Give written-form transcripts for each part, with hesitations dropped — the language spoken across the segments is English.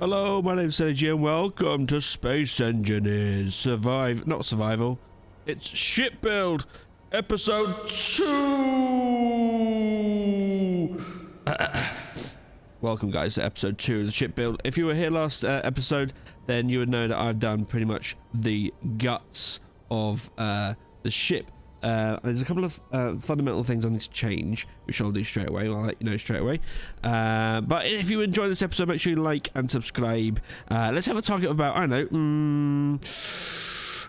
Hello, my name's Sergi and welcome to Space Engineers not survival, it's ship build, episode 2! Welcome guys to episode 2 of the ship build. If you were here last episode, then you would know that I've done pretty much the guts of the ship. There's a couple of fundamental things I need to change, which I'll do straight away. I'll let you know straight away. But if you enjoy this episode, make sure you like and subscribe. Let's have a target of about, I don't know,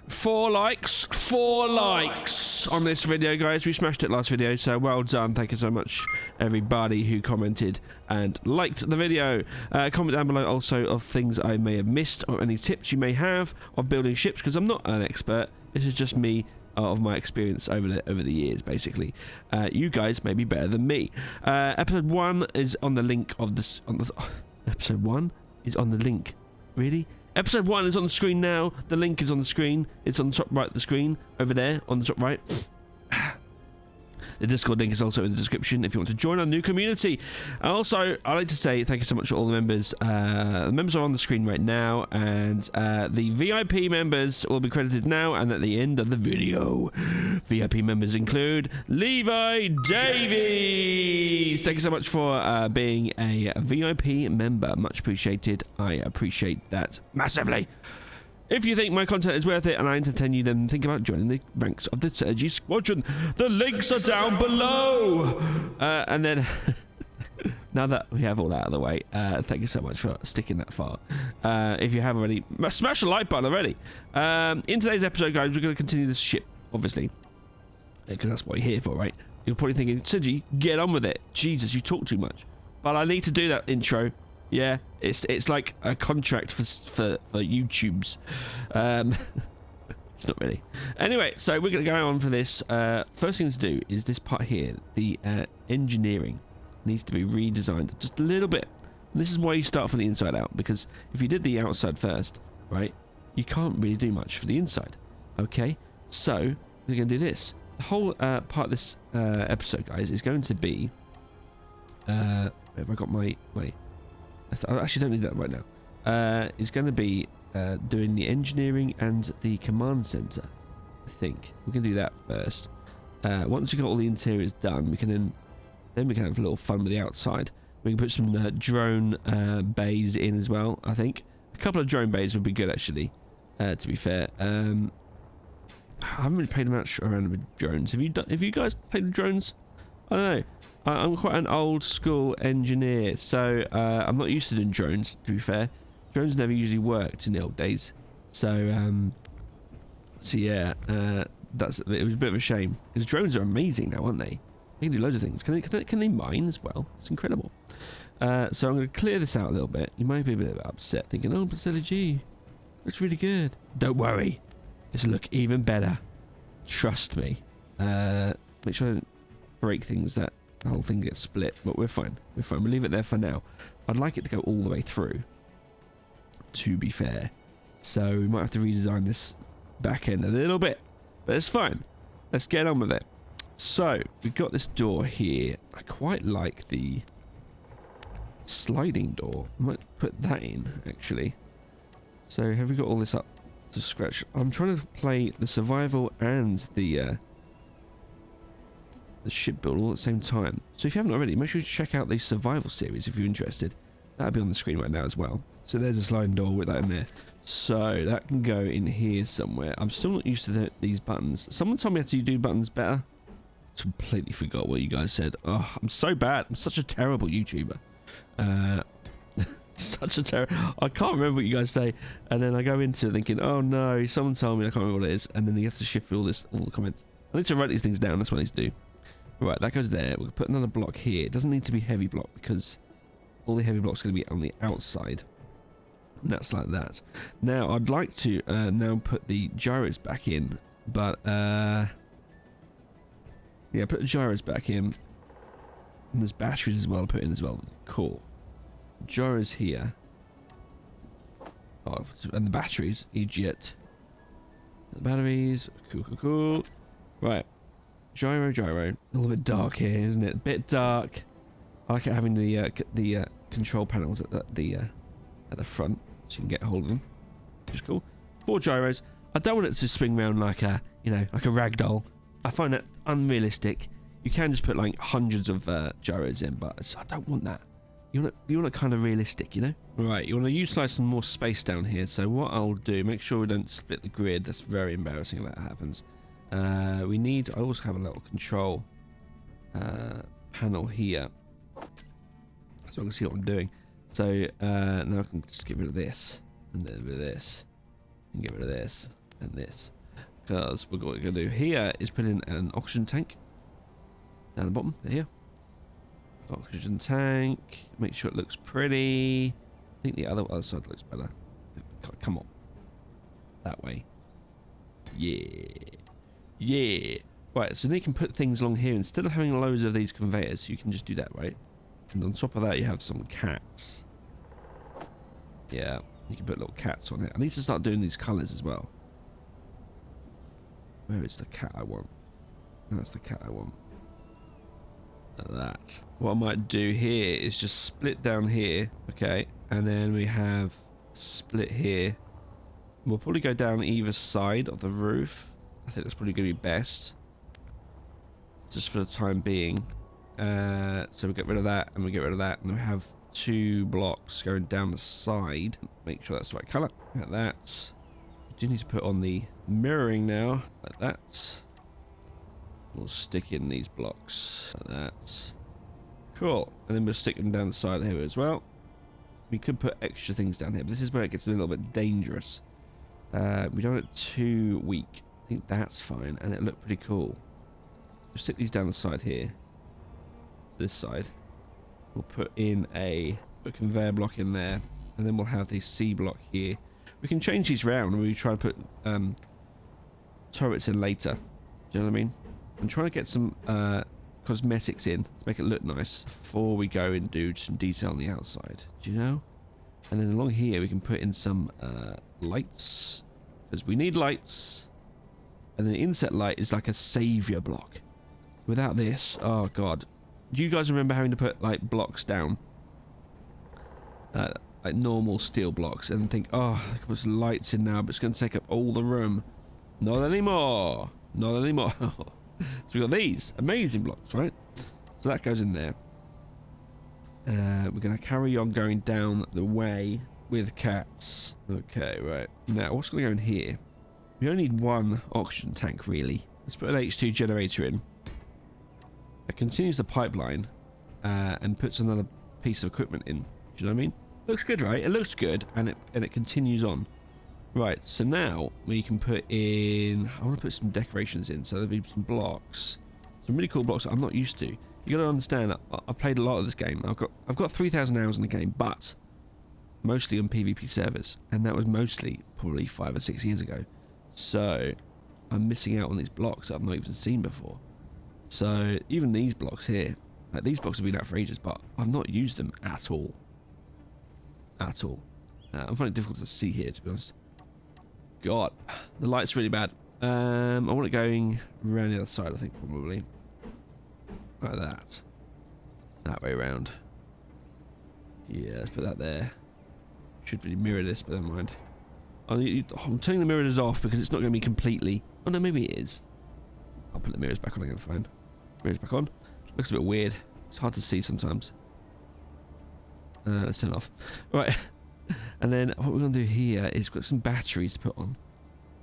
4 likes. 4 likes on this video, guys. We smashed it last video, so well done. Thank you so much, everybody who commented and liked the video. Comment down below also of things I may have missed or any tips you may have of building ships, because I'm not an expert. This is just me. Of my experience over the years, basically. You guys may be better than me. Episode 1 is on the link of this. Episode 1 is on the link. Really? Episode 1 is on the screen now. The link is on the screen. It's on the top right of the screen over there on the top right. The Discord link is also in the description if you want to join our new community. Also, I'd like to say thank you so much to all the members. The members are on the screen right now, and the VIP members will be credited now and at the end of the video. VIP members include Levi Davies. Thank you so much for being a VIP member. Much appreciated. I appreciate that massively. If you think my content is worth it and I entertain you, then think about joining the ranks of the Sergi Squadron. The links are down below. And then, now that we have all that out of the way, thank you so much for sticking that far. If you have already, smash the like button already. In today's episode, guys, we're going to continue this ship, obviously, because that's what you're here for, right? You're probably thinking, Sergi, get on with it. Jesus, you talk too much. But I need to do that intro. Yeah, it's like a contract for YouTube's. It's not really. Anyway, so we're going to go on for this. First thing to do is this part here. The engineering needs to be redesigned just a little bit. And this is why you start from the inside out, because if you did the outside first, right, you can't really do much for the inside. Okay, so we're going to do this. The whole part of this episode, guys, is going to be. Have I got my I actually don't need that right now. Is going to be doing the engineering and the command center. I think we're going to do that first. Once we got all the interiors done, we can then we can have a little fun with the outside. We can put some drone bays in as well. I think a couple of drone bays would be good actually. To be fair, I haven't really played much around with drones. Have you guys played with drones? I don't know. I'm quite an old school engineer, so I'm not used to doing drones, to be fair. Drones never usually worked in the old days. So yeah, it was a bit of a shame. Because drones are amazing now, aren't they? They can do loads of things. Can they mine as well? It's incredible. So I'm going to clear this out a little bit. You might be a bit upset, thinking, oh, but G, looks really good. Don't worry. It'll look even better. Trust me. Make sure I don't break things that the whole thing gets split, but we're fine. We're fine. We'll leave it there for now. I'd like it to go all the way through, to be fair. So we might have to redesign this back end a little bit, but it's fine. Let's get on with it. So we've got this door here. I quite like the sliding door. I might put that in, actually. So have we got all this up to scratch? I'm trying to play the survival and the ship build all at the same time. So if you haven't already, make sure you check out the survival series if you're interested. That'll be on the screen right now as well. So there's a sliding door with that in there. So that can go in here somewhere. I'm still not used to these buttons. Someone told me how to do buttons better. I completely forgot what you guys said. Oh, I'm so bad. I'm such a terrible YouTuber. Such a terrible. I can't remember what you guys say. And then I go into it thinking, oh no, someone told me, I can't remember what it is. And then you have to shift through all the comments. I need to write these things down. That's what I need to do. Right, that goes there. We'll put another block here. It doesn't need to be heavy block because all the heavy blocks are going to be on the outside. And that's like that. Now, I'd like to now put the gyros back in, but yeah, put the gyros back in. And there's batteries as well to put in as well. Cool. Gyros here. Oh, and the batteries, idiot. The batteries, cool. Right. Gyro. A little bit dark here, isn't it? A bit dark. I like it having the control panels at the at the front, so you can get hold of them, which is cool. 4 gyros. I don't want it to swing around like a, you know, like a rag doll. I find that unrealistic. You can just put like hundreds of gyros in, but I don't want that. You want it kind of realistic, you know? Right, you want to utilize some more space down here. So what I'll do, make sure we don't split the grid. That's very embarrassing if that happens. I also have a little control panel here, so I can see what I'm doing. So now I can just get rid of this, and then rid of this, and get rid of this, and this. Because what we're going to do here is put in an oxygen tank down the bottom here. Oxygen tank. Make sure it looks pretty. I think the other side looks better. Come on, that way. Yeah, yeah. Right. So then you can put things along here instead of having loads of these conveyors. You can just do that, right? And on top of that, you have some cats. Yeah, you can put little cats on it. I need to start doing these colours as well. Where is the cat I want? That's the cat I want. Like that. What I might do here is just split down here, okay, and then we have split here. We'll probably go down either side of the roof. I think that's probably going to be best, just for the time being. So we get rid of that, and we get rid of that, and we have 2 blocks going down the side. Make sure that's the right colour. Like that. We do need to put on the mirroring now, like that. We'll stick in these blocks like that. Cool. And then we'll stick them down the side here as well. We could put extra things down here, but this is where it gets a little bit dangerous. We don't want it too weak. I think that's fine, and it looked pretty cool. We'll stick these down the side here. This side. We'll put in a conveyor block in there, and then we'll have the C block here. We can change these round, and we try to put turrets in later. Do you know what I mean? I'm trying to get some cosmetics in to make it look nice before we go and do some detail on the outside. Do you know? And then along here we can put in some lights, because we need lights. And then the inset light is like a savior block. Without this, oh god. Do you guys remember having to put like blocks down? Like normal steel blocks, and think, oh, I can put some lights in now, but it's going to take up all the room. Not anymore. Not anymore. So we've got these amazing blocks, right? So that goes in there. We're going to carry on going down the way with cats. Okay, right. Now, what's going to go in here? We only need 1 oxygen tank, really. Let's put an H2 generator in. It continues the pipeline and puts another piece of equipment in. Do you know what I mean? Looks good, right? It looks good, and it continues on. Right, so now we can put in... I want to put some decorations in, so there'll be some blocks. Some really cool blocks that I'm not used to. You got to understand, I've played a lot of this game. I've got 3,000 hours in the game, but mostly on PvP servers, and that was mostly probably 5 or 6 years ago. So I'm missing out on these blocks that I've not even seen before. So even these blocks here, like these blocks have been out for ages, but I've not used them at all. At all. I'm finding it difficult to see here, to be honest. God, the light's really bad. I want it going around the other side, I think, probably. Like that. That way around. Yeah, let's put that there. Should really mirror this, but never mind. I'm turning the mirrors off because it's not going to be completely... Oh no, maybe it is. I'll put the mirrors back on again, fine. Mirrors back on. Looks a bit weird. It's hard to see sometimes. Let's turn it off. Right. And then what we're going to do here is we've got some batteries to put on.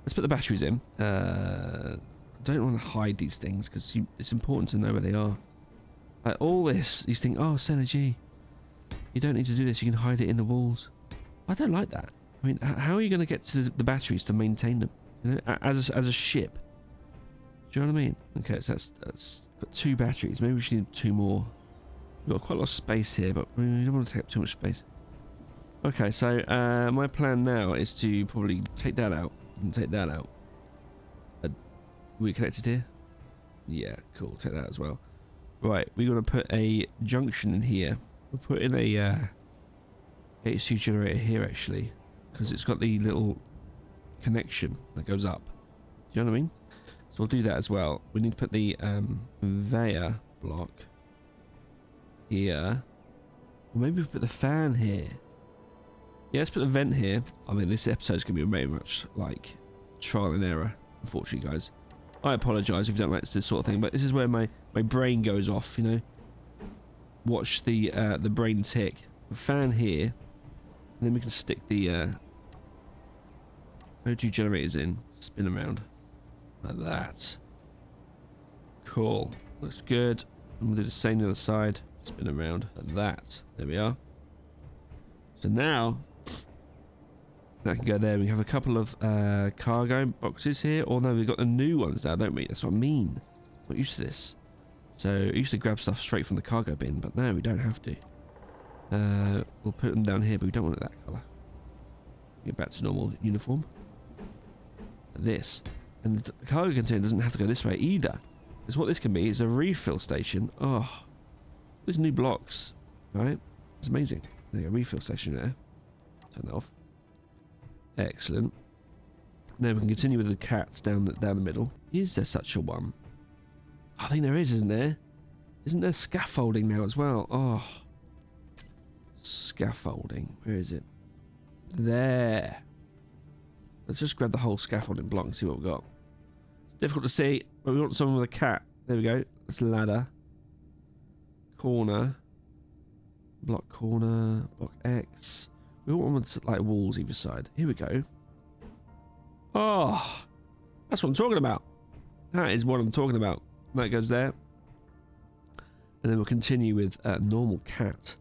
Let's put the batteries in. I don't want to hide these things because it's important to know where they are. Like all this, you think, oh, Synergy, you don't need to do this. You can hide it in the walls. I don't like that. I mean, how are you going to get to the batteries to maintain them? You know, as a ship. Do you know what I mean? Okay, so that's got 2 batteries. Maybe we should need 2 more. We've got quite a lot of space here, but we don't want to take up too much space. Okay, so my plan now is to probably take that out and take that out. Are we connected here? Yeah, cool. Take that as well. Right, we're going to put a junction in here. We'll put in a H2 generator here, actually, because it's got the little connection that goes up. Do you know what I mean? So we'll do that as well. We need to put the conveyor block here. Or maybe we'll put the fan here. Yeah, let's put a vent here. I mean, this episode's going to be very much like trial and error, unfortunately, guys. I apologise if you don't like this sort of thing, but this is where my brain goes off, you know. Watch the brain tick. A fan here, and then we can stick the O2 generators in. Spin around like that. Cool. Looks good. I'm going to do the same on the other side. Spin around like that. There we are. So now that can go there. We have a couple of cargo boxes here. Or no, we've got the new ones now, don't we? That's what I mean. Not used to this. So I used to grab stuff straight from the cargo bin, but now we don't have to. We'll put them down here, but we don't want it that colour. Get back to normal uniform. This. And the cargo container doesn't have to go this way either. Because what this can be is a refill station. Oh, there's new blocks. Right? It's amazing. There you go, refill station there. Turn that off. Excellent. Now we can continue with the cats down the middle. Is there such a one? I think there is, isn't there? Isn't there scaffolding now as well? Oh. Scaffolding. Where is it? There. Let's just grab the whole scaffolding block and see what we've got. It's difficult to see, but we want someone with a cat. There we go. That's a ladder. Corner. Block corner. Block X. We want one with like walls either side. Here we go. Oh. That's what I'm talking about. That is what I'm talking about. That goes there. And then we'll continue with a normal cat.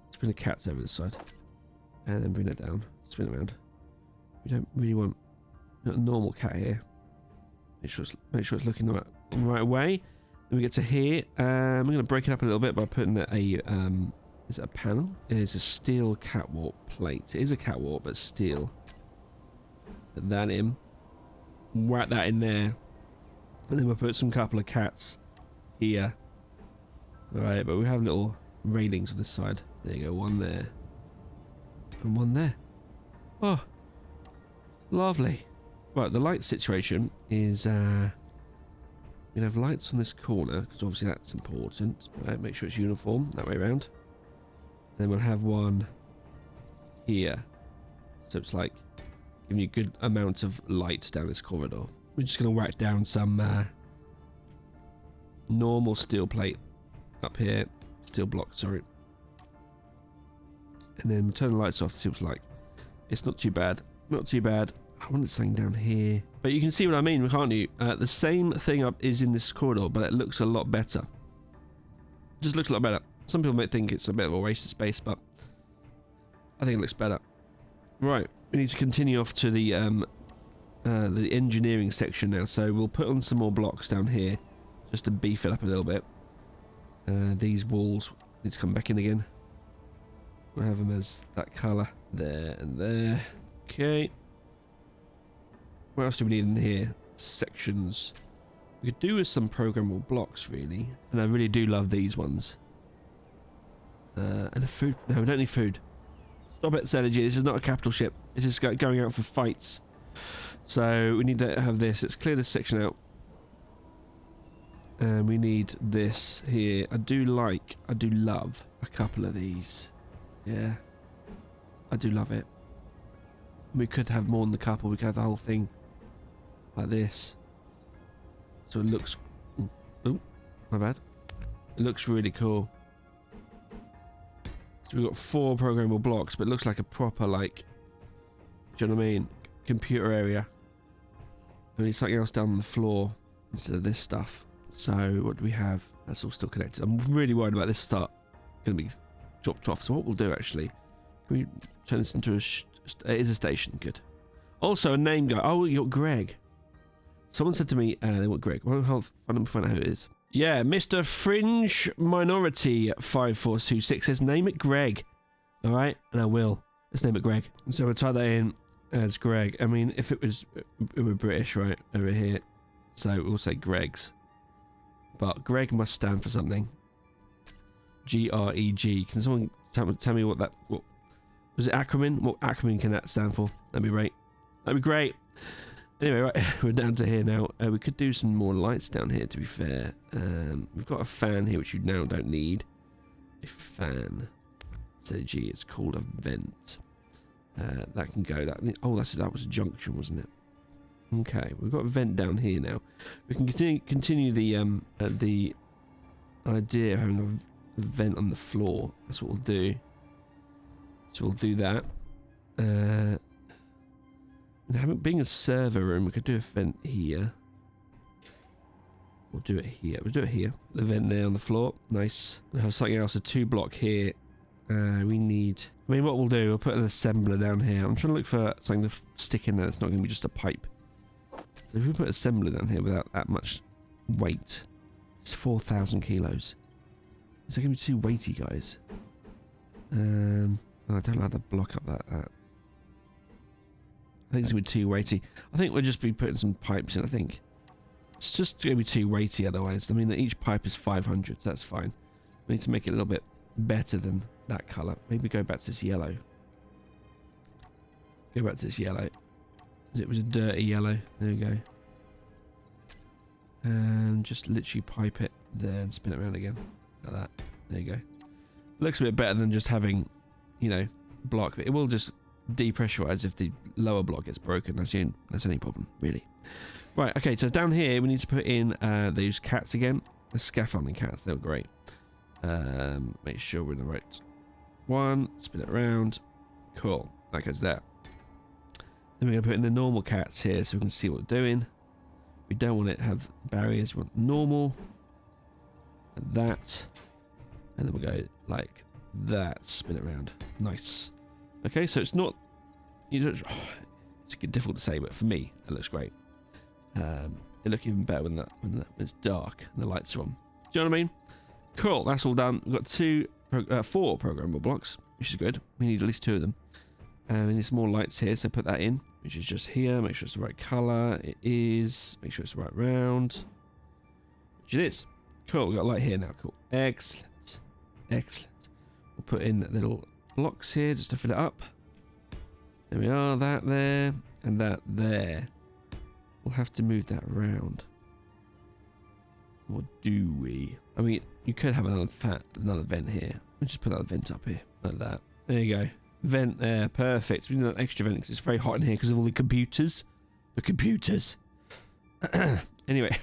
Let's bring the cats over this side. And then bring it down. Spin around. We don't really want a normal cat here. Make sure it's looking the right way. Then we get to here. I'm going to break it up a little bit by putting is it a panel? It is a steel catwalk plate. It is a catwalk, but steel. Put that in. Whack that in there. And then we'll put some couple of cats here. Alright, but we have little railings on this side. There you go, one there. And one there. Oh. Lovely. Right, the light situation is we have lights on this corner, because obviously that's important. Right, make sure it's uniform, that way around. Then we'll have one here. So it's like giving you a good amount of light down this corridor. We're just going to whack down some normal steel plate up here. Steel block, sorry. And then we'll turn the lights off to see what it's like. It's not too bad. Not too bad. I want it something down here. But you can see what I mean, can't you? The same thing up is in this corridor, but it looks a lot better. Just looks a lot better. Some people might think it's a bit of a waste of space, but I think it looks better. Right, we need to continue off to the engineering section now. So we'll put on some more blocks down here, just to beef it up a little bit. These walls need to come back in again. We'll have them as that colour. There and there. Okay. What else do we need in here? Sections. We could do with some programmable blocks, really. And I really do love these ones. And the food. No, we don't need food. Stop it, Synergy. This is not a capital ship. This is going out for fights. So we need to have this. Let's clear this section out. And we need this here. I do love a couple of these. Yeah. I do love it. We could have more than the couple. We could have the whole thing like this. So it looks... Oh, my bad. It looks really cool. So we've got 4 programmable blocks, but it looks like a proper, like... Do you know what I mean? Computer area. We need something else down on the floor instead of this stuff. So what do we have? That's all still connected. I'm really worried about this start going to be dropped off. So what we'll do actually... Can we turn this into a... it is a station. Good. Also a name guy. Oh, you got Greg. Someone said to me they want Greg. Well, find out who it is. Yeah, Mr. Fringe Minority 5426 says name it Greg. All right, and I will. Let's name it Greg. So we'll type that in as Greg. I mean, if it were British, right, over here. So we'll say Greg's. But Greg must stand for something. G-R-E-G. Can someone tell me what was it? Acronym? What acronym can that stand for? That'd be great. That'd be great. Anyway, right, we're down to here now. We could do some more lights down here, to be fair. We've got a fan here, which you now don't need. A fan. So, gee, it's called a vent. That can go. Oh, that was a junction, wasn't it? Okay, we've got a vent down here now. We can continue the idea of having a vent on the floor. That's what we'll do. So we'll do that. Being a server room, we could do a vent here. We'll do it here. We'll do it here. The vent there on the floor. Nice. We'll have something else, a 2 block here. We need... I mean, what we'll do, we'll put an assembler down here. I'm trying to look for something to stick in there that's not going to be just a pipe. So if we put an assembler down here without that much weight, it's 4,000 kilos. Is that going to be too weighty, guys? I don't like the block up that. I think it's going to be too weighty. I think we'll just be putting some pipes in, I think. It's just going to be too weighty otherwise. I mean, each pipe is 500, so that's fine. We need to make it a little bit better than that colour. Maybe go back to this yellow. Go back to this yellow. It was a dirty yellow. There we go. And just literally pipe it there and spin it around again. Like that. There you go. Looks a bit better than just having, you know, block. But it will just depressurize if the lower block gets broken. That's any problem, really. Right, okay, so down here we need to put in those cats again. The scaffolding cats, they're great. Make sure we're in the right one. Spin it around. Cool. That goes there. Then we're going to put in the normal cats here so we can see what we're doing. We don't want it to have barriers. We want normal. And that. And then we'll go like that. Spin it around. Nice. Okay, so it's not... it's difficult to say, but for me, it looks great. It looks even better when it's dark and the lights are on. Do you know what I mean? Cool, that's all done. We've got 4 programmable blocks, which is good. We need at least 2 of them. And we need some more lights here, so put that in, which is just here. Make sure it's the right colour. It is. Make sure it's the right round. Which it is. Cool, we've got a light here now. Cool. Excellent. Excellent. We'll put in little blocks here just to fill it up. There we are, that there, and that there. We'll have to move that around. Or do we? I mean, you could have another vent here. We'll just put that vent up here, like that. There you go. Vent there, perfect. We need an extra vent because it's very hot in here because of all the computers. The computers. Anyway,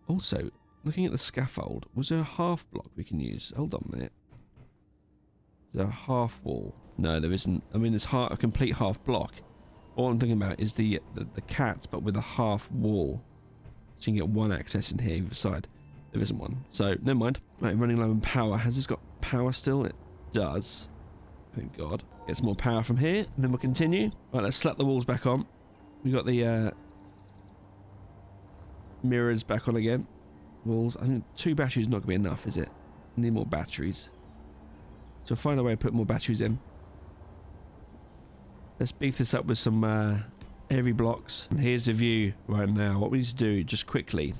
also, looking at the scaffold, was there a half block we can use? Hold on a minute. Is there a half wall? No, there isn't. I mean, it's a complete half block. All I'm thinking about is the cats, but with a half wall. So you can get one access in here either side. There isn't one. So, never mind. Right, running low on power. Has this got power still? It does. Thank God. Get some more power from here, and then we'll continue. Right, let's slap the walls back on. We've got the mirrors back on again. Walls. I think 2 batteries is not going to be enough, is it? We need more batteries. So find a way to put more batteries in. Let's beef this up with some heavy blocks. And here's the view right now. What we need to do, just quickly,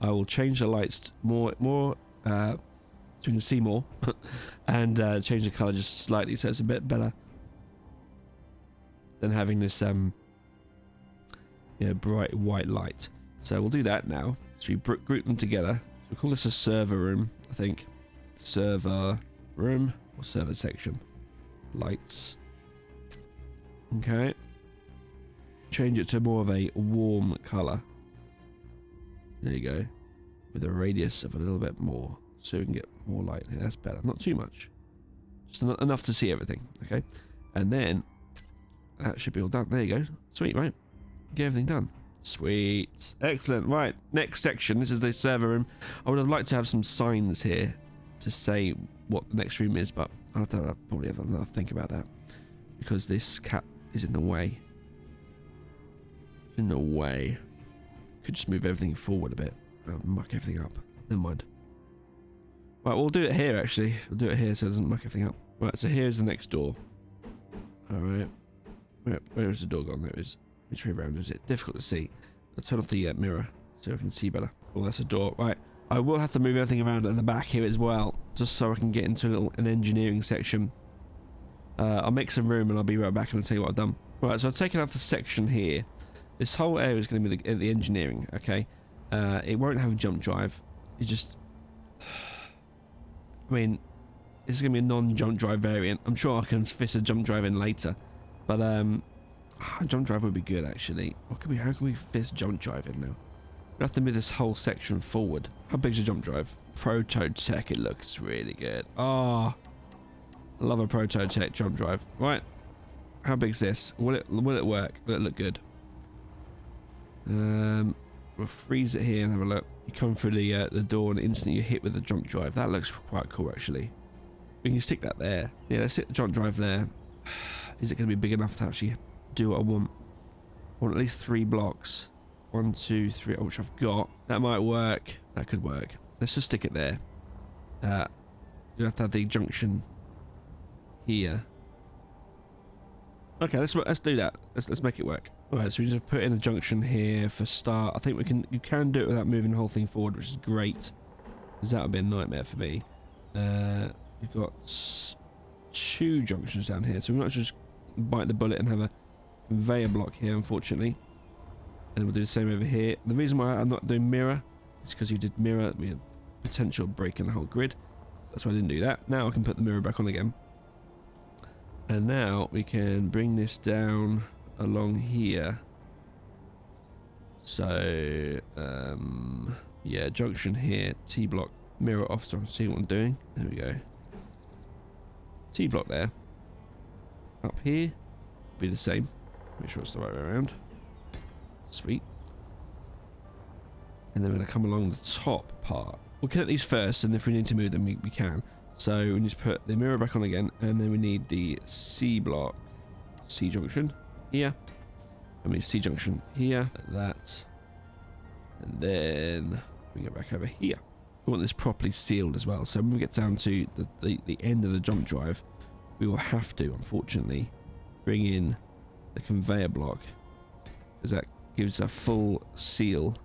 I will change the lights more so we can see more, and change the colour just slightly so it's a bit better than having this bright white light. So we'll do that now. So we group them together. So we'll call this a server room, I think. Server room or server section. Lights. Okay. Change it to more of a warm colour. There you go. With a radius of a little bit more. So we can get more light. Yeah, that's better. Not too much. Just enough to see everything. Okay. And then that should be all done. There you go. Sweet, right? Get everything done. Sweet. Excellent. Right. Next section. This is the server room. I would have liked to have some signs here to say what the next room is, but I'll have to probably have another think about that. Because this cat is in the way. In the way. Could just move everything forward a bit. Muck everything up. Never mind. Right, we'll do it here actually. We'll do it here so it doesn't muck everything up. Right, so here's the next door. Alright. Where is the door gone? There it is. Which way around is it? Difficult to see. I'll turn off the mirror so I can see better. Oh, that's a door. Right. I will have to move everything around at the back here as well. Just so I can get into an engineering section. I'll make some room and I'll be right back and I'll tell you what I've done. Right, so I've taken off the section here. This whole area is going to be the engineering, okay? It won't have a jump drive. It just... I mean, this is going to be a non-jump drive variant. I'm sure I can fit a jump drive in later. But jump drive would be good actually. How can we fit jump drive in now? We have to move this whole section forward. How big's a jump drive? Proto Tech, it looks really good. Oh, I love a Proto Tech jump drive. Right, how big's this? Will it work? Will it look good? We'll freeze it here and have a look. You come through the door and instantly you're hit with the jump drive. That looks quite cool actually. We can stick that there. Yeah, let's stick the jump drive there. Is it going to be big enough to actually do what I want? I want at least 3 blocks. 1, 2, 3, which I've got. That might work. That could work. Let's just stick it there. You have to have the junction here. Okay, let's do that. Let's make it work. Alright, so we just put in a junction here for start. I think you can do it without moving the whole thing forward, which is great. Because that would be a nightmare for me. We've got 2 junctions down here, so we might just bite the bullet and have a conveyor block here, unfortunately. And we'll do the same over here. The reason why I'm not doing mirror is because you did mirror, we had potential break in the whole grid. That's why I didn't do that. Now I can put the mirror back on again. And now we can bring this down along here. So, yeah, junction here, T-block, mirror off so I can see what I'm doing. There we go. T-block there. Up here, be the same. Make sure it's the right way around. Sweet. And then we're going to come along the top part. We'll connect these first, and if we need to move them, we can. So we need to put the mirror back on again, and then we need the C block, C junction here. And we need C junction here, like that. And then we go back over here. We want this properly sealed as well. So when we get down to the end of the jump drive, we will have to, unfortunately, bring in the conveyor block, because that gives a full seal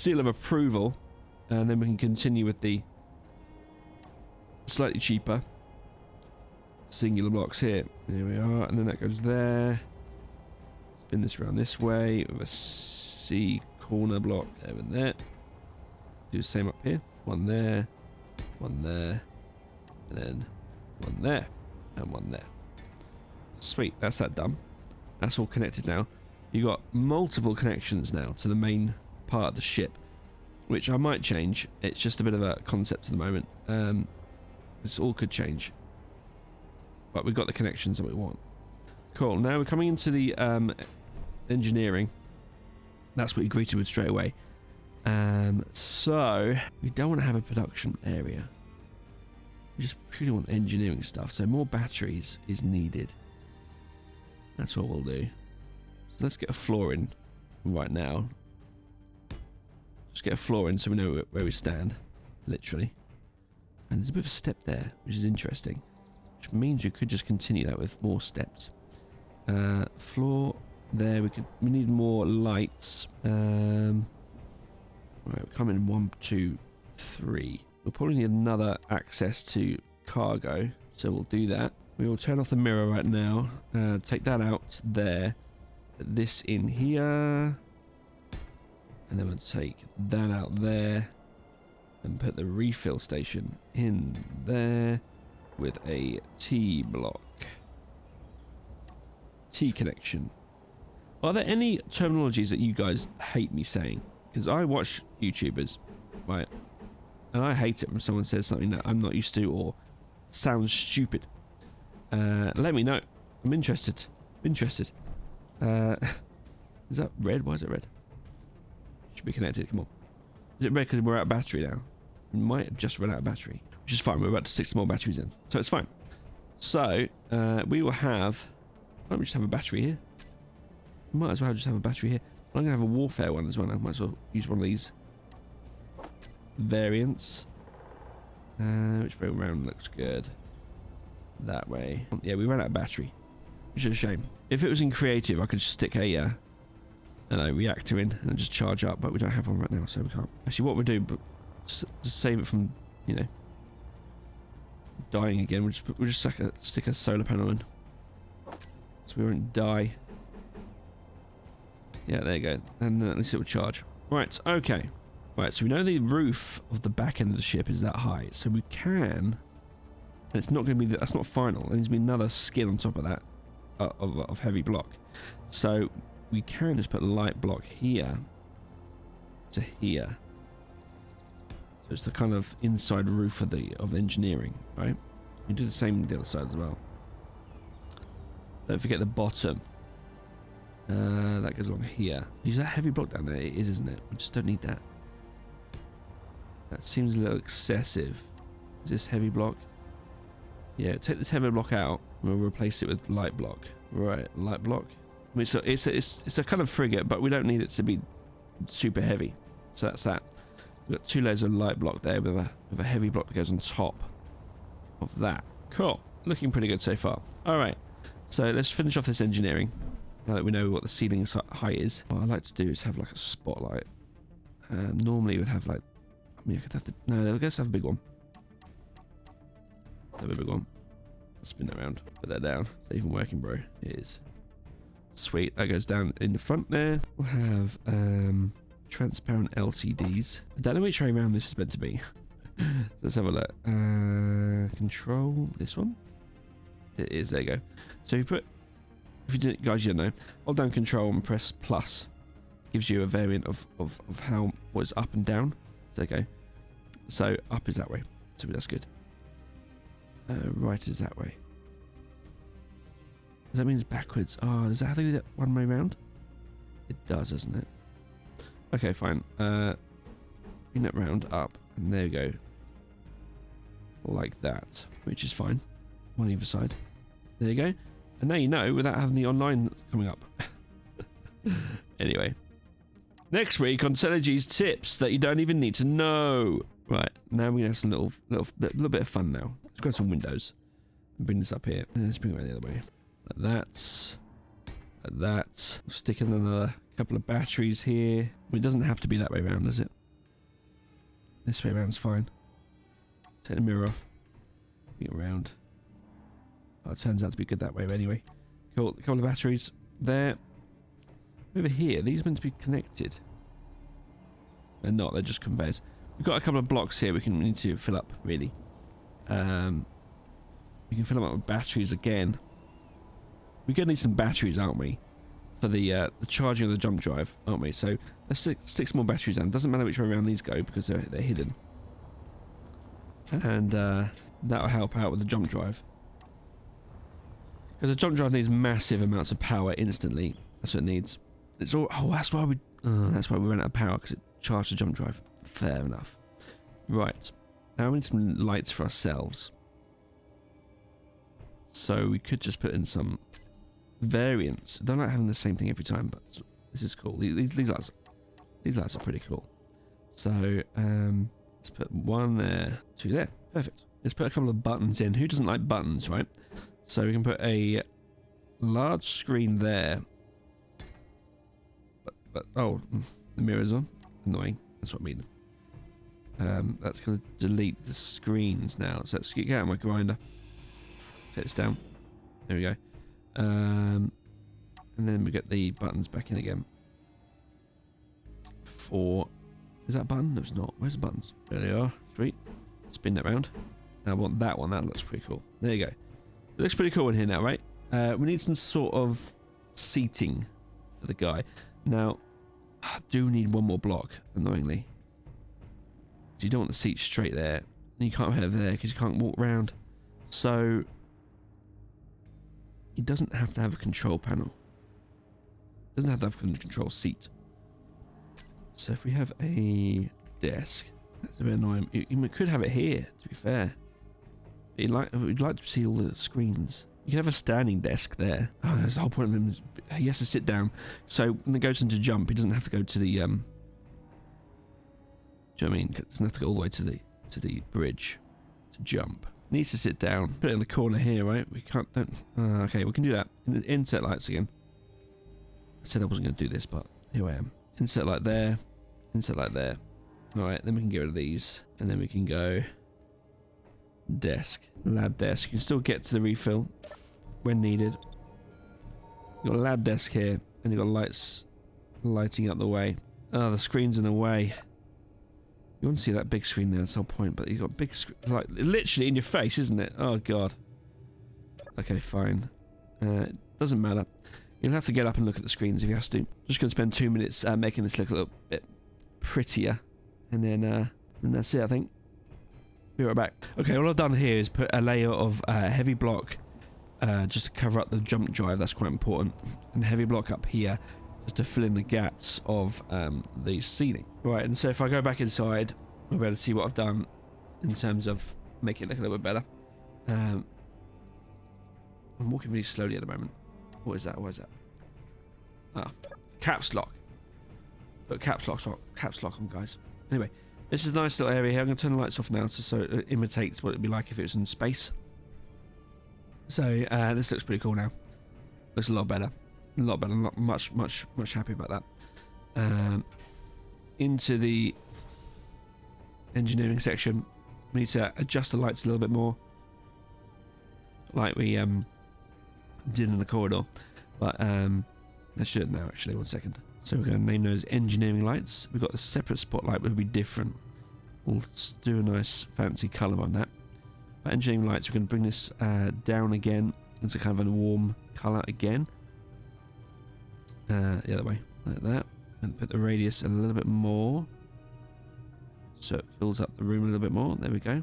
of approval, and then we can continue with the slightly cheaper singular blocks here. There we are, and then that goes there. Spin this around this way with a C corner block there and there. Do the same up here. One there, and then one there, and one there. Sweet, that's that done. That's all connected now. You got multiple connections now to the main part of the ship, which I might change. It's just a bit of a concept at the moment. This all could change, but we've got the connections that we want. Cool. Now we're coming into the engineering. That's what you greeted with straight away. So we don't want to have a production area. We just purely want engineering stuff. So more batteries is needed. That's what we'll do. So let's get a floor in right now. Just get a floor in so we know where we stand, literally. And there's a bit of a step there, which is interesting. Which means we could just continue that with more steps. Floor there. We need more lights. Right, we come in 1, 2, 3. We'll probably need another access to cargo, so we'll do that. We will turn off the mirror right now. Take that out there. Put this in here. And then we'll take that out there. And put the refill station in there. With a T block. T connection. Are there any terminologies that you guys hate me saying? Because I watch YouTubers, right? And I hate it when someone says something that I'm not used to or sounds stupid. Let me know. I'm interested. Is that red? Why is it red? Should be connected. Come on. Is it red because we're out of battery now? We might have just run out of battery, which is fine. We're about to stick some more batteries in, so it's fine. So we will have. Why don't we just have a battery here? We might as well just have a battery here. I'm gonna have a warfare one as well. I might as well use one of these variants. Which way around looks good? That way. Yeah, we ran out of battery, which is a shame. If it was in creative, I could just stick a reactor in and just charge up, but we don't have one right now, so we can't. Actually, what we'll do, but just save it from, you know, dying again. We'll just stick a solar panel in, so we won't die. Yeah, there you go. And at least it will charge. Right, okay. Right, so we know the roof of the back end of the ship is that high, so we can And it's not going to be, that's not final. There needs to be another skin on top of that, of heavy block. So we can just put light block here to here. So it's the kind of inside roof of the engineering, right? You do the same on the other side as well. Don't forget the bottom. That goes along here. Is that heavy block down there? It is, isn't it? We just don't need that. That seems a little excessive. Is this heavy block? Yeah, take this heavy block out. We'll replace it with light block. Right, light block. I mean, so it's a kind of frigate, but we don't need it to be super heavy. So that's that. We've got 2 layers of light block there with a heavy block that goes on top of that. Cool. Looking pretty good so far. All right. So let's finish off this engineering. Now that we know what the ceiling height is. What I like to do is have like a spotlight. Normally we'd have like, I mean, I could have the, no, let's have a big one. Let's have a big one. Spin that around. Put that down. Is that even working, bro? It is. Sweet. That goes down in the front there. We'll have transparent LCDs. I don't know which way around this is meant to be. So let's have a look. Control this one. It is. There you go. So you put, if you didn't, guys, you don't know, hold down Control and press plus. Gives you a variant of how what's up and down. There you go. So up is that way. So that's good. Right is that way. Does that mean it's backwards? Oh, does that have to do that one way round? It does, doesn't it? Okay, fine. Bring that round up, and there we go. Like that, which is fine. On either side. There you go. And now you know without having the online coming up. Anyway. Next week on Synergy's tips that you don't even need to know. Right, now we have some little bit of fun now. Let's grab some windows. And bring this up here. And let's bring it around the other way. Like that. Like that. We'll stick in another couple of batteries here. It doesn't have to be that way around, does it? This way around's fine. Take the mirror off. Bring it around. Oh, it turns out to be good that way anyway. Cool. A couple of batteries there. Over here, these are meant to be connected. They're not, they're just conveyors. We've got a couple of blocks here we need to fill up, really. We can fill them up with batteries again. We're going to need some batteries, aren't we? For the charging of the jump drive, aren't we? So let's stick some more batteries down. Doesn't matter which way around these go because they're hidden. And that'll help out with the jump drive. Because the jump drive needs massive amounts of power instantly. That's what it needs. It's all. Oh, that's why we ran out of power, because it charged the jump drive. Fair enough. Right. Now we need some lights for ourselves. So we could just put in some variants. I don't like having the same thing every time, but this is cool. These lights are pretty cool. So let's put one there, 2 there. Perfect. Let's put a couple of buttons in. Who doesn't like buttons, right? So we can put a large screen there. But oh, the mirror's on. Annoying. That's what I mean. That's going to delete the screens now. So let's get out of my grinder. Take this down. There we go. And then we get the buttons back in again. Is that a button? No, it's not. Where's the buttons? There they are. Sweet. Spin that round. Now I want that one. That looks pretty cool. There you go. It looks pretty cool in here now, right? We need some sort of seating for the guy. Now, I do need one more block, annoyingly. You don't want the seat straight there. You can't have there because you can't walk around. So, he doesn't have to have a control panel. Doesn't have to have a control seat. So if we have a desk, that's a bit annoying. You could have it here, to be fair. We'd like to see all the screens. You can have a standing desk there. Oh, that's the whole point of him. He has to sit down. So when he goes into jump, he doesn't have to go to the do you know what I mean? He doesn't have to go all the way to the bridge to jump. He needs to sit down. Put it in the corner here, right? We can't. Okay, we can do that. Insert lights again. I said I wasn't going to do this, but here I am. Insert light there. Insert light there. All right, then we can get rid of these, and then we can go desk, lab desk. You can still get to the refill when needed. You've got a lab desk here, and you've got lights lighting up the way. Oh, the screen's in the way. You want to see that big screen there at some point, but you've got big screen, like literally in your face, isn't it? Oh god. Okay, fine. Doesn't matter. You'll have to get up and look at the screens if you have to. Just going to spend 2 minutes making this look a little bit prettier, and then that's it, I think. Be right back. Okay, all I've done here is put a layer of heavy block just to cover up the jump drive. That's quite important, and heavy block up here just to fill in the gaps of the ceiling. Right, and so if I go back inside, I'll be able to see what I've done in terms of making it look a little bit better. I'm walking really slowly at the moment. What is that? What is that? Ah, caps lock. Put caps lock on, guys. Anyway, this is a nice little area here. I'm going to turn the lights off now so it imitates what it'd be like if it was in space. So this looks pretty cool now. Looks a lot better. A lot better. Much happy about that. Into the engineering section, we need to adjust the lights a little bit more, like we did in the corridor. But I should now actually. 1 second. So we're going to name those engineering lights. We've got a separate spotlight, will be different. We'll do a nice fancy colour on that. For engineering lights, we're going to bring this down again into kind of a warm colour again. The other way, like that. And put the radius a little bit more, so it fills up the room a little bit more. There we go.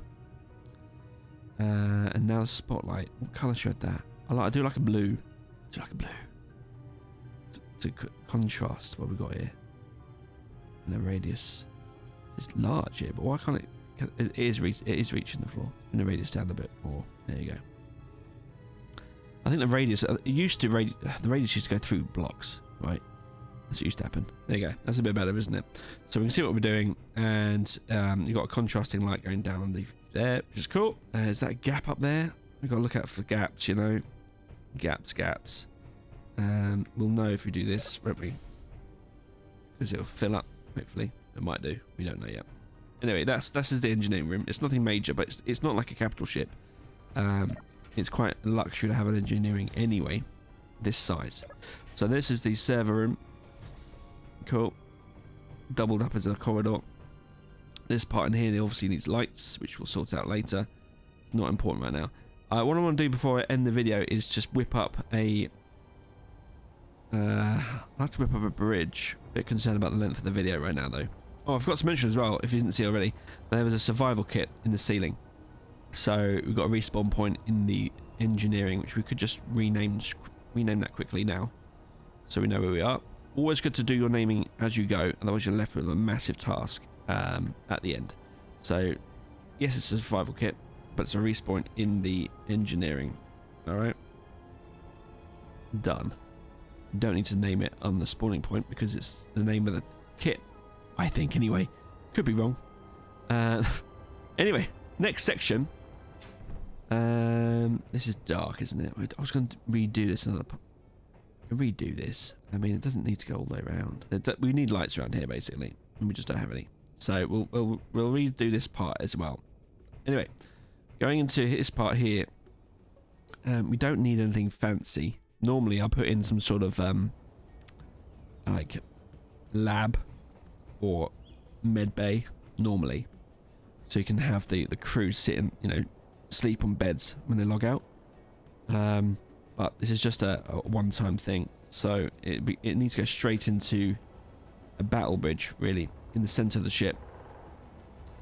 And now the spotlight. What colour should that? I do like a blue. I do like a blue. To contrast what we've got here. And the radius is large here, but why can't it? It is reaching the floor. And the radius down a bit more. There you go. I think the radius. The radius used to go through blocks, right? That's what used to happen. There you go. That's a bit better, isn't it? So we can see what we're doing, and you've got a contrasting light going down underneath there, which is cool. Is that a gap up there? We've got to look out for gaps, you know. Gaps. We'll know if we do this, won't we? Because it'll fill up, hopefully. It might do. We don't know yet. Anyway, this is the engineering room. It's nothing major, but it's not like a capital ship. It's quite a luxury to have an engineering anyway, this size. So this is the server room. Cool. Doubled up as a corridor. This part in here obviously needs lights, which we'll sort out later. Not important right now. What I want to do before I end the video is just whip up a... I'd like to whip up a bridge. A bit concerned about the length of the video right now, though. Oh, I forgot to mention as well, if you didn't see already, there was a survival kit in the ceiling. So we've got a respawn point in the engineering, which we could just rename that quickly now, so we know where we are. Always good to do your naming as you go, otherwise you're left with a massive task at the end. So yes, it's a survival kit, but it's a respawn in the engineering. All right, done. You don't need to name it on the spawning point because it's the name of the kit, I think. Anyway, could be wrong. Anyway, next section. This is dark, isn't it? I was going to redo this I mean, it doesn't need to go all the way around. We need lights around here basically, and we just don't have any. So we'll redo this part as well. Anyway, going into this part here, we don't need anything fancy. Normally I'll put in some sort of like lab or med bay normally, so you can have the crew sit and, you know, sleep on beds when they log out. But this is just a one-time thing, so it needs to go straight into a battle bridge, really, in the center of the ship,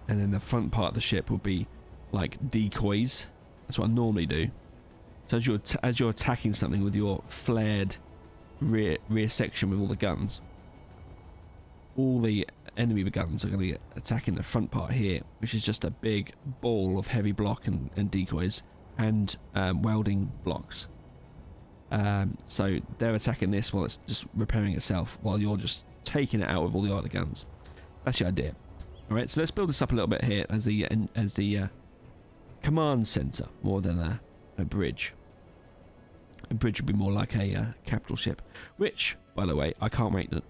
and then the front part of the ship will be like decoys. That's what I normally do. So as you're attacking something with your flared rear section with all the guns, all the enemy guns are going to be attacking the front part here, which is just a big ball of heavy block and decoys and welding blocks. So they're attacking this while it's just repairing itself, while you're just taking it out with all the other guns. That's the idea. All right, so let's build this up a little bit here as the command center more than a bridge. A bridge would be more like a capital ship, which, by the way, I can't wait to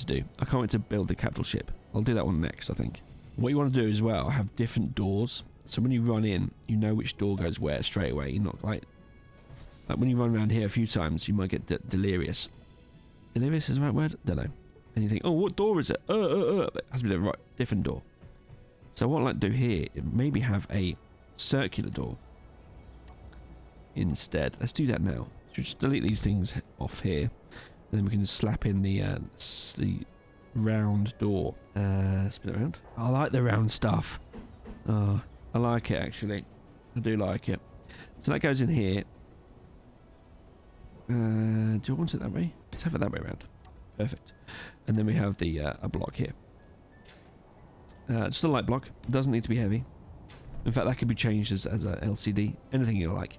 do. I can't wait to build the capital ship. I'll do that one next, I think. What you want to do as well, have different doors, so when you run in, you know which door goes where straight away. You're not like when you run around here a few times, you might get delirious. Delirious is the right word? Don't know. And you think, oh, what door is it? It has to be the right different door. So what I'd like to do here, maybe have a circular door instead. Let's do that now. So just delete these things off here, and then we can just slap in the round door. Spin it around. I like the round stuff. Oh, I like it actually. I do like it. So that goes in here. Do you want it that way? Let's have it that way around. Perfect. And then we have the a block here. Just a light block. It doesn't need to be heavy. In fact, that could be changed as a LCD. Anything you like.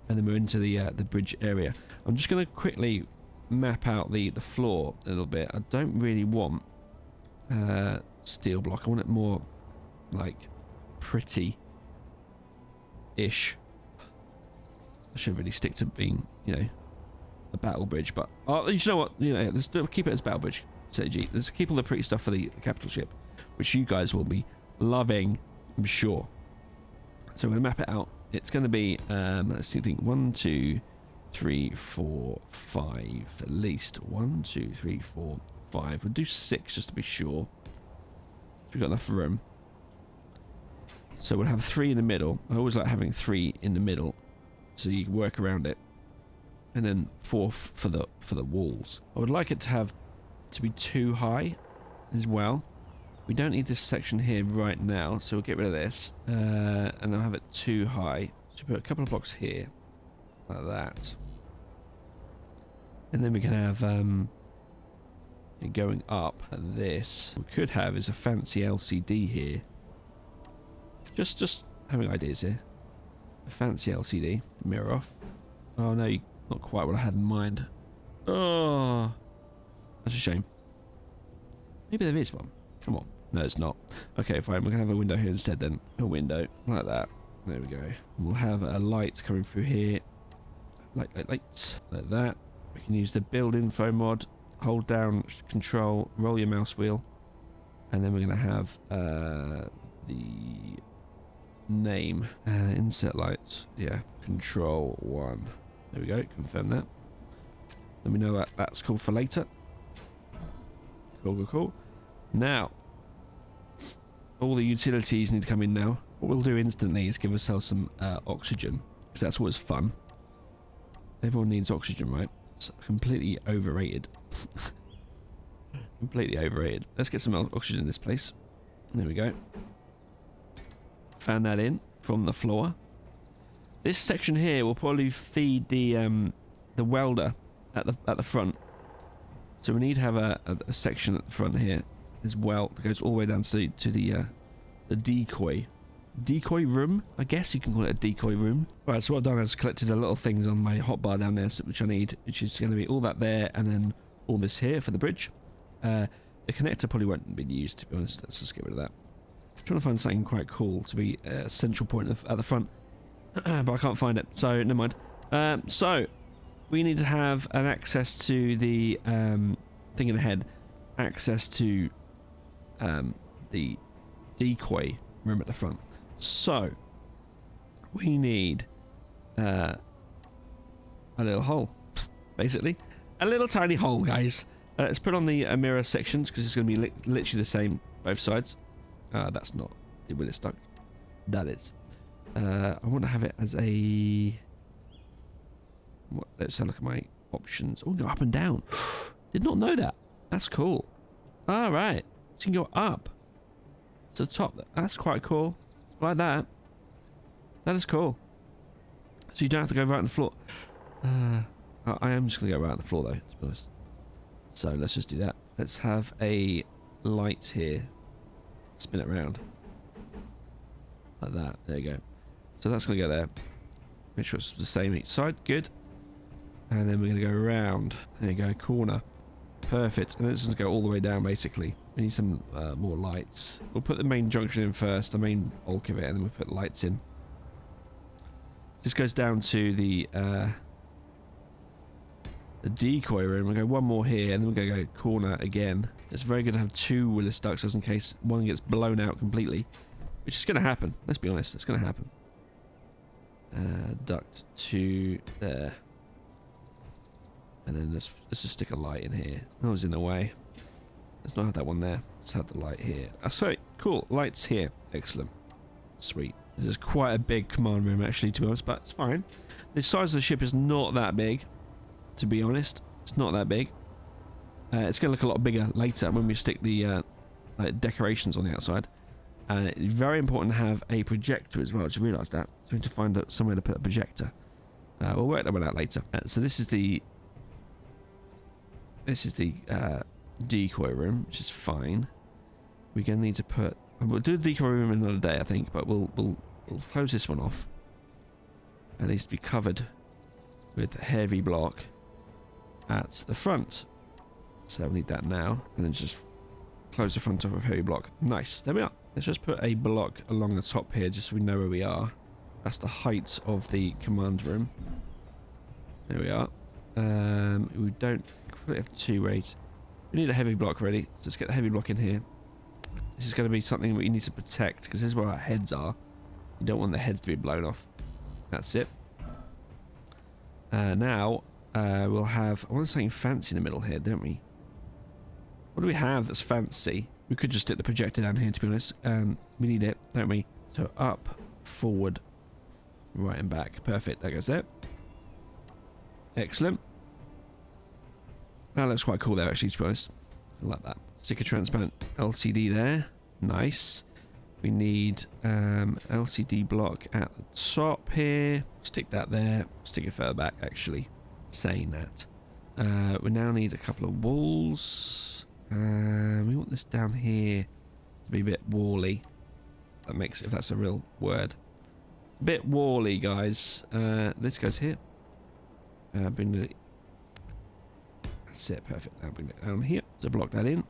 And then we're into the bridge area. I'm just going to quickly map out the floor a little bit. I don't really want steel block. I want it more like pretty-ish. I should really stick to being, you know, a battle bridge, but you know what? You know, let's keep it as battle bridge. CG. Let's keep all the pretty stuff for the capital ship, which you guys will be loving, I'm sure. So we're gonna map it out. It's gonna be let's see, I think 1, 2, 3, 4, 5 at least. 1, 2, 3, 4, 5. We'll do 6 just to be sure. So we've got enough room. So we'll have 3 in the middle. I always like having 3 in the middle, so you can work around it. And then 4 for the walls. I would like it to be 2 high as well. We don't need this section here right now, so we'll get rid of this. And I'll have it 2 high. So put a couple of blocks here, like that. And then we can have it going up like this. What we could have is a fancy LCD here. Just having ideas here. A fancy LCD, mirror off. Oh no, not quite what I had in mind. Oh, that's a shame. Maybe there is one. Come on. No, it's not. Okay, fine. We're going to have a window here instead then. A window. Like that. There we go. We'll have a light coming through here. Light. Like that. We can use the build info mod. Hold down control. Roll your mouse wheel. And then we're going to have the name. Insert lights. Yeah. Control 1. There we go. Confirm that. Let me know that that's cool for later. Cool. Now, all the utilities need to come in now. What we'll do instantly is give ourselves some oxygen, because that's what's fun. Everyone needs oxygen, right? It's completely overrated. Completely overrated. Let's get some oxygen in this place. There we go. Fan that in from the floor. This section here will probably feed the welder at the front. So we need to have a section at the front here as well that goes all the way down to the decoy room. I guess you can call it a decoy room. Right, so what I've done is collected the little things on my hotbar down there, which I need, which is going to be all that there and then all this here for the bridge. The connector probably won't be used, to be honest. Let's just get rid of that. I'm trying to find something quite cool to be a central point at the front, but I can't find it, so never mind. So we need to have an access to the thing in the head, access to the decoy room at the front. So we need a little hole, basically a little tiny hole, guys. Let's put on the mirror sections because it's going to be literally the same both sides. That's not the willis duct. That is. I want to have it as a. Let's have a look at my options. Oh, go up and down. Did not know that. That's cool. All right, so you can go up to the top. That's quite cool. I like that. That is cool. So you don't have to go right on the floor. I am just gonna go right on the floor though, to be honest. So let's just do that. Let's have a light here. Spin it around like that. There you go. So that's gonna go there. Make sure it's the same each side. Good. And then we're going to go around. There you go, corner. Perfect. And this is going to go all the way down, basically. We need some more lights. We'll put the main junction in first, the main bulk of it, and then we'll put lights in. This goes down to the decoy room. We'll go one more here, and then we're going to go corner again. It's very good to have 2 willis ducts, just in case one gets blown out completely. Which is going to happen. Let's be honest, it's going to happen. Duct 2 there. And then let's just stick a light in here. That was in the way. Let's not have that one there. Let's have the light here. So Cool. Lights here. Excellent. Sweet. This is quite a big command room, actually, to be honest, but it's fine. The size of the ship is not that big, to be honest. It's not that big. It's going to look a lot bigger later when we stick the like decorations on the outside. And it's very important to have a projector as well. I just realised that. So we need to find somewhere to put a projector. We'll work that one out later. So this is the decoy room, which is fine. We're going to need to put... We'll do the decoy room another day, I think, but we'll close this one off. It needs to be covered with heavy block at the front. So we need that now, and then just close the front off with heavy block. Nice, there we are. Let's just put a block along the top here, just so we know where we are. That's the height of the command room. There we are. We don't probably have 2 rates. We need a heavy block ready. So let's get the heavy block in here. This is going to be something that you need to protect, because this is where our heads are. You don't want the heads to be blown off. That's it. Now, we'll have... I want something fancy in the middle here, don't we? What do we have that's fancy? We could just stick the projector down here, to be honest. We need it, don't we? So up, forward, right and back. Perfect, that goes there. Excellent. That looks quite cool there, actually, to be honest. I like that. Stick a transparent LCD there. Nice. We need LCD block at the top here. Stick that there. Stick it further back, actually. Saying that. We now need a couple of walls. We want this down here to be a bit wally. That makes, if that's a real word. A bit wally, guys. This goes here. Bring the... That's it, perfect. Now bring it down here to block that in.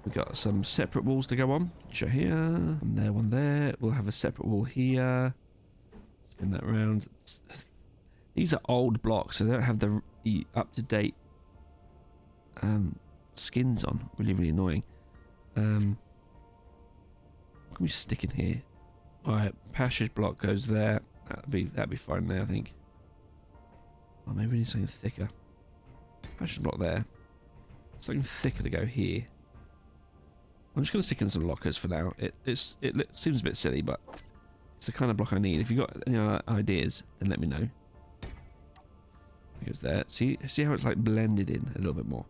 We've got some separate walls to go on. Show here, and there, one there. We'll have a separate wall here. Spin that round. These are old blocks, so they don't have the up-to-date skins on. Really, really annoying. Can we stick in here? Alright, passage block goes there. That'd be fine there, I think. Oh, maybe we need something thicker. Passage block there. Something thicker to go here. I'm just going to stick in some lockers for now. It seems a bit silly, but it's the kind of block I need. If you've got any ideas, then let me know. It goes there. See how it's like blended in a little bit more.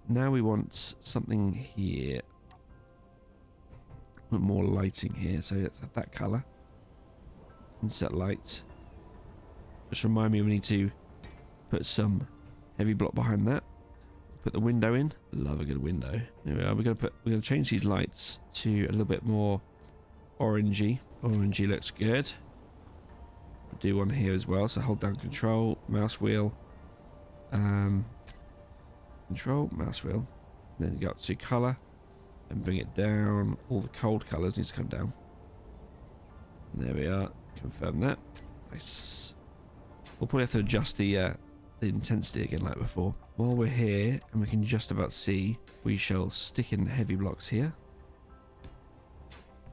Now we want something here. Want more lighting here, so it's that colour. Insert light. Just remind me we need to put some heavy block behind that. Put the window in. Love a good window. There we are. We're gonna change these lights to a little bit more orangey. Orangey looks good. We'll do one here as well. So hold down control, mouse wheel, control, mouse wheel. Then you go up to colour and bring it down. All the cold colours needs to come down. And there we are. Confirm that. Nice. We'll probably have to adjust the intensity again like before. While we're here and we can just about see, we shall stick in the heavy blocks here.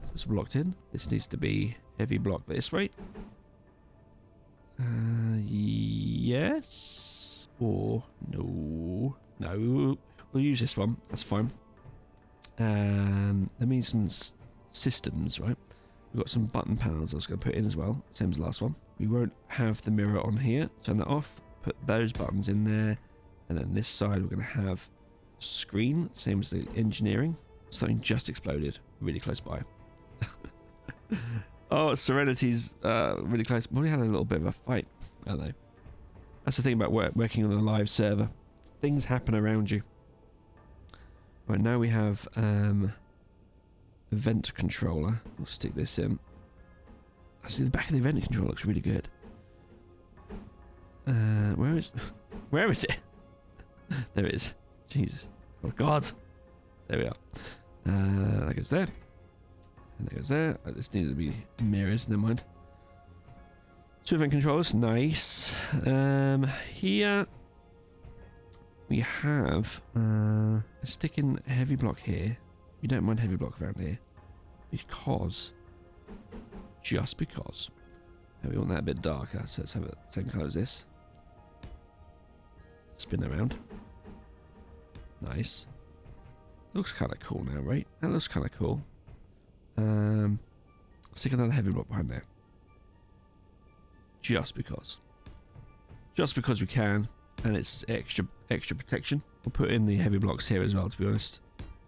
So it's blocked in. This needs to be heavy block this way. Yes. Or no. No, we'll use this one. That's fine. There means some systems, right? We've got some button panels I was going to put in as well. Same as the last one. We won't have the mirror on here. Turn that off. Put those buttons in there, and then this side we're going to have screen, same as the engineering. Something just exploded really close by. Oh, Serenity's really close. We had a little bit of a fight, I don't know. That's the thing about working on a live server. Things happen around you. Right, now we have event controller. We'll stick this in. I see the back of the event controller looks really good. Where is it? There it is. Jesus. Oh God. There we are. That goes there. And that goes there. This needs to be mirrors, never mind. 2 event controllers, nice. Here we have a stick in heavy block here. We don't mind heavy block around here. Just because. And we want that a bit darker, so let's have it the same colour as this. Spin around. Nice. Looks kind of cool now, right? That looks kind of cool. Stick another heavy block behind there. Just because we can, and it's extra protection. We'll put in the heavy blocks here as well, to be honest.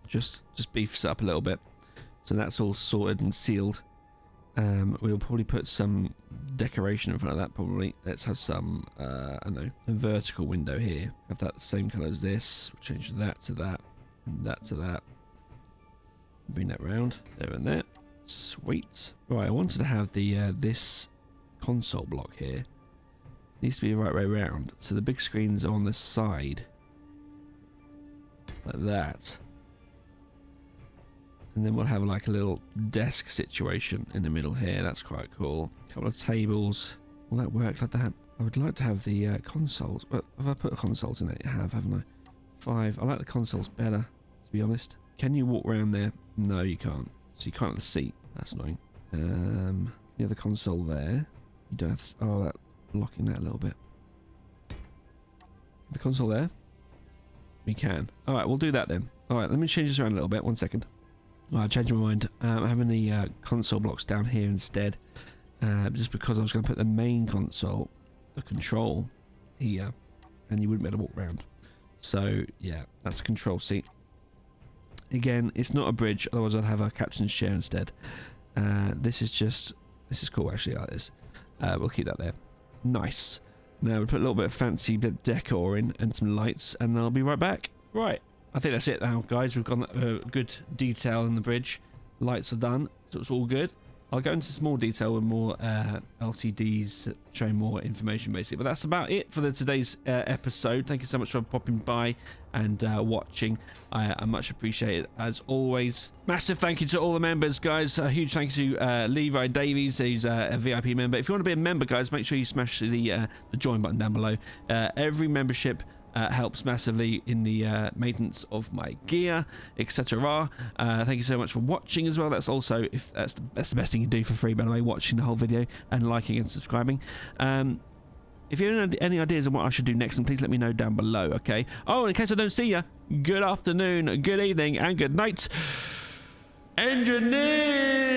Just beefs up a little bit. So that's all sorted and sealed. We'll probably put some decoration in front of that, probably. Let's have some, I don't know, a vertical window here. Have that same colour as this. We'll change that to that, and that to that. Bring that round, there and there. Sweet. Right, I wanted to have the this console block here. Needs to be the right way around. So the big screen's on the side. Like that. And then we'll have like a little desk situation in the middle here. That's quite cool. A couple of tables. Will that work like that? I would like to have the consoles. Well, have I put consoles in it? I have, haven't I? 5. I like the consoles better, to be honest. Can you walk around there? No, you can't. So you can't have the seat. That's annoying. You have the console there. You don't have to, oh, that blocking that a little bit. The console there. We can. All right, we'll do that then. All right, let me change this around a little bit. 1 second. Oh, I changed my mind. I'm having the console blocks down here instead, just because I was going to put the main console, the control, here, and you wouldn't be able to walk around. So yeah, that's a control seat. Again, it's not a bridge, otherwise I'd have a captain's chair instead. This is cool actually, like this. We'll keep that there. Nice. Now we'll put a little bit of fancy bit of decor in and some lights, and I'll be right back. Right. I think that's it now, guys. We've got good detail in the bridge. Lights are done, so it's all good. I'll go into some more detail with more LCDs showing more information, basically. But that's about it for today's episode. Thank you so much for popping by and watching. I much appreciate it, as always. Massive thank you to all the members, guys. A huge thank you to Levi Davies, who's a VIP member. If you want to be a member, guys, make sure you smash the join button down below. Every membership helps massively in the maintenance of my gear, etc. Thank you so much for watching as well. That's also, if that's the best thing you do for free, by the way, watching the whole video and liking and subscribing. If you have any ideas on what I should do next, then please let me know down below, okay? Oh, in case I don't see you, good afternoon, good evening, and good night, engineer.